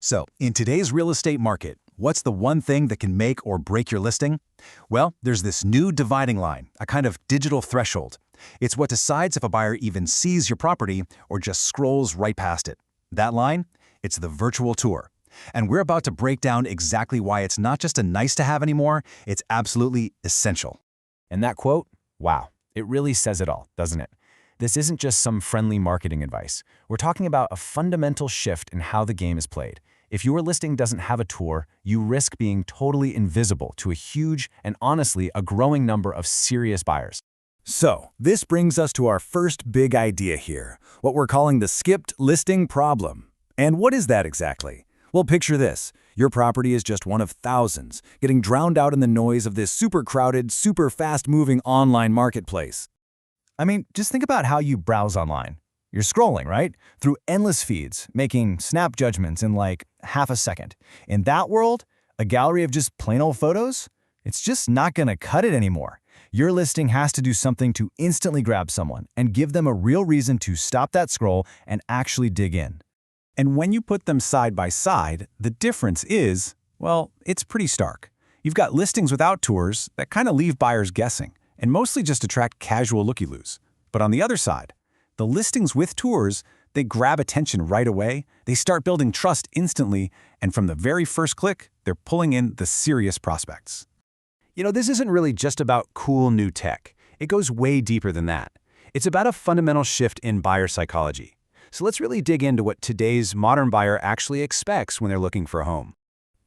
So, in today's real estate market, what's the one thing that can make or break your listing? Well, there's this new dividing line, a kind of digital threshold. It's what decides if a buyer even sees your property or just scrolls right past it. That line? It's the virtual tour. And we're about to break down exactly why it's not just a nice-to-have anymore, it's absolutely essential. And that quote, wow, it really says it all, doesn't it? This isn't just some friendly marketing advice. We're talking about a fundamental shift in how the game is played. If your listing doesn't have a tour, you risk being totally invisible to a huge and honestly a growing number of serious buyers. So, this brings us to our first big idea here, what we're calling the skipped listing problem. And what is that exactly? Well, picture this. Your property is just one of thousands, getting drowned out in the noise of this super crowded, super fast-moving online marketplace. I mean, just think about how you browse online. You're scrolling, right? Through endless feeds, making snap judgments in like half a second. In that world, a gallery of just plain old photos? It's just not gonna cut it anymore. Your listing has to do something to instantly grab someone and give them a real reason to stop that scroll and actually dig in. And when you put them side by side, the difference is, well, it's pretty stark. You've got listings without tours that kind of leave buyers guessing and mostly just attract casual looky-loos. But on the other side, the listings with tours, they grab attention right away, they start building trust instantly, and from the very first click, they're pulling in the serious prospects. You know, this isn't really just about cool new tech. It goes way deeper than that. It's about a fundamental shift in buyer psychology. So let's really dig into what today's modern buyer actually expects when they're looking for a home.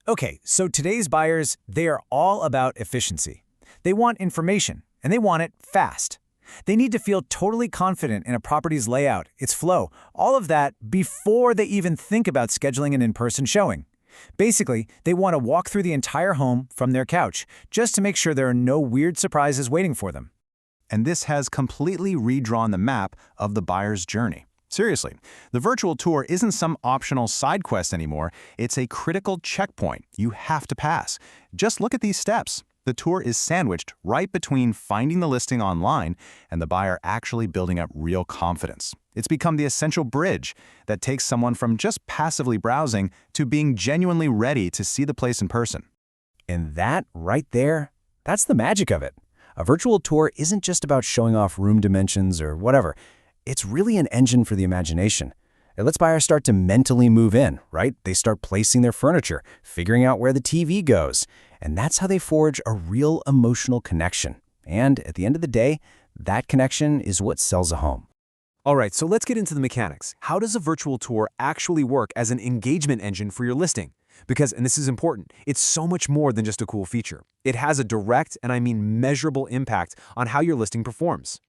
Okay, so today's buyers, they are all about efficiency. They want information, and they want it fast. They need to feel totally confident in a property's layout, its flow, all of that before they even think about scheduling an in-person showing. Basically, they want to walk through the entire home from their couch, just to make sure there are no weird surprises waiting for them. And this has completely redrawn the map of the buyer's journey. Seriously, the virtual tour isn't some optional side quest anymore. It's a critical checkpoint you have to pass. Just look at these steps. The tour is sandwiched right between finding the listing online and the buyer actually building up real confidence. It's become the essential bridge that takes someone from just passively browsing to being genuinely ready to see the place in person. And that right there, that's the magic of it. A virtual tour isn't just about showing off room dimensions or whatever. It's really an engine for the imagination. It lets buyers start to mentally move in, right? They start placing their furniture, figuring out where the TV goes. And that's how they forge a real emotional connection. And at the end of the day, that connection is what sells a home. All right, so let's get into the mechanics. How does a virtual tour actually work as an engagement engine for your listing? Because, and this is important, it's so much more than just a cool feature. It has a direct, and I mean measurable impact on how your listing performs.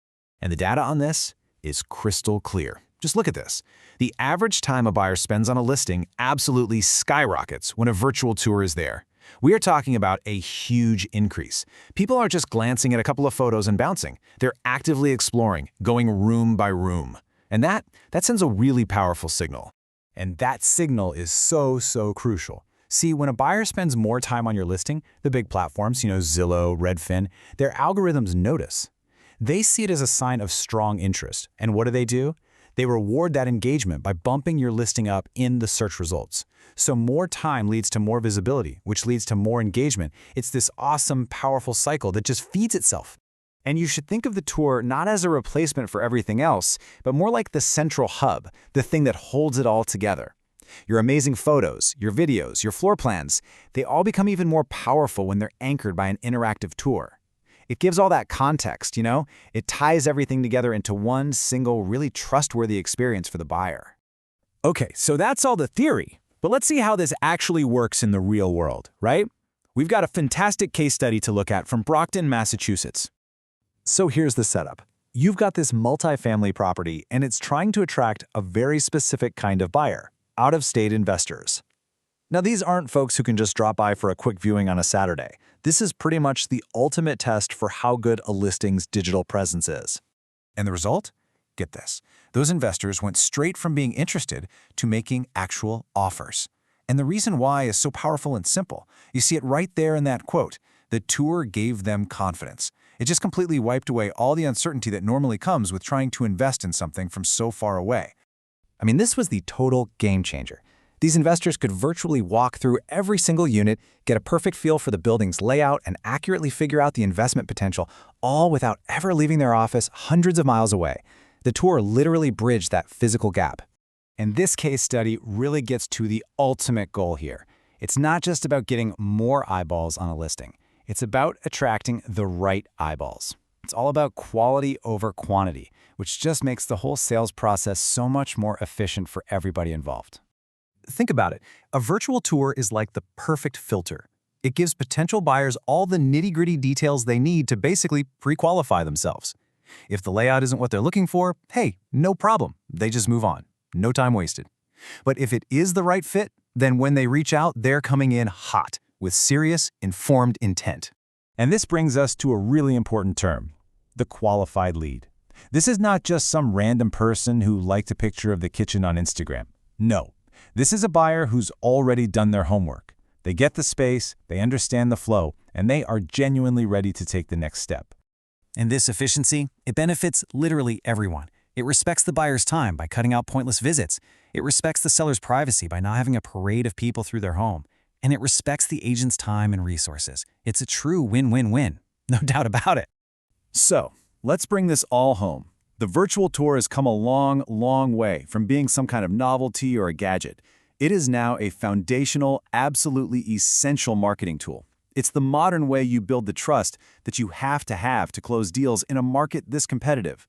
And the data on this is crystal clear. Just look at this. The average time a buyer spends on a listing absolutely skyrockets when a virtual tour is there. We are talking about a huge increase. People aren't just glancing at a couple of photos and bouncing. They're actively exploring, going room by room. And that sends a really powerful signal. And that signal is so crucial. See, when a buyer spends more time on your listing, the big platforms, Zillow, Redfin, their algorithms notice. They see it as a sign of strong interest. And what do? They reward that engagement by bumping your listing up in the search results. So more time leads to more visibility, which leads to more engagement. It's this awesome, powerful cycle that just feeds itself. And you should think of the tour not as a replacement for everything else, but more like the central hub, the thing that holds it all together. Your amazing photos, your videos, your floor plans, they all become even more powerful when they're anchored by an interactive tour. It gives all that context, It ties everything together into one single, really trustworthy experience for the buyer. Okay, so that's all the theory. But let's see how this actually works in the real world, right? We've got a fantastic case study to look at from Brockton, Massachusetts. So here's the setup. You've got this multifamily property, and it's trying to attract a very specific kind of buyer, out-of-state investors. Now, these aren't folks who can just drop by for a quick viewing on a Saturday. This is pretty much the ultimate test for how good a listing's digital presence is. And the result? Get this. Those investors went straight from being interested to making actual offers. And the reason why is so powerful and simple. You see it right there in that quote. The tour gave them confidence. It just completely wiped away all the uncertainty that normally comes with trying to invest in something from so far away. I mean, this was the total game changer. These investors could virtually walk through every single unit, get a perfect feel for the building's layout, and accurately figure out the investment potential, all without ever leaving their office hundreds of miles away. The tour literally bridged that physical gap. And this case study really gets to the ultimate goal here. It's not just about getting more eyeballs on a listing. It's about attracting the right eyeballs. It's all about quality over quantity, which just makes the whole sales process so much more efficient for everybody involved. Think about it. A virtual tour is like the perfect filter. It gives potential buyers all the nitty-gritty details they need to basically pre-qualify themselves. If the layout isn't what they're looking for, hey, no problem. They just move on. No time wasted. But if it is the right fit, then when they reach out, they're coming in hot, with serious, informed intent. And this brings us to a really important term, the qualified lead. This is not just some random person who liked a picture of the kitchen on Instagram. No, this is a buyer who's already done their homework. They get the space, they understand the flow, and they are genuinely ready to take the next step. And this efficiency, it benefits literally everyone. It respects the buyer's time by cutting out pointless visits. It respects the seller's privacy by not having a parade of people through their home. And it respects the agent's time and resources. It's a true win-win-win. No doubt about it. So, let's bring this all home. The virtual tour has come a long, long way from being some kind of novelty or a gadget. It is now a foundational, absolutely essential marketing tool. It's the modern way you build the trust that you have to close deals in a market this competitive.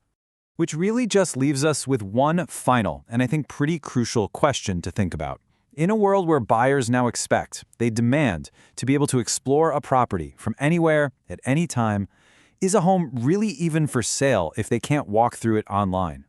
Which really just leaves us with one final, and I think pretty crucial question to think about. In a world where buyers now expect, they demand, to be able to explore a property from anywhere, at any time, is a home really even for sale if they can't walk through it online?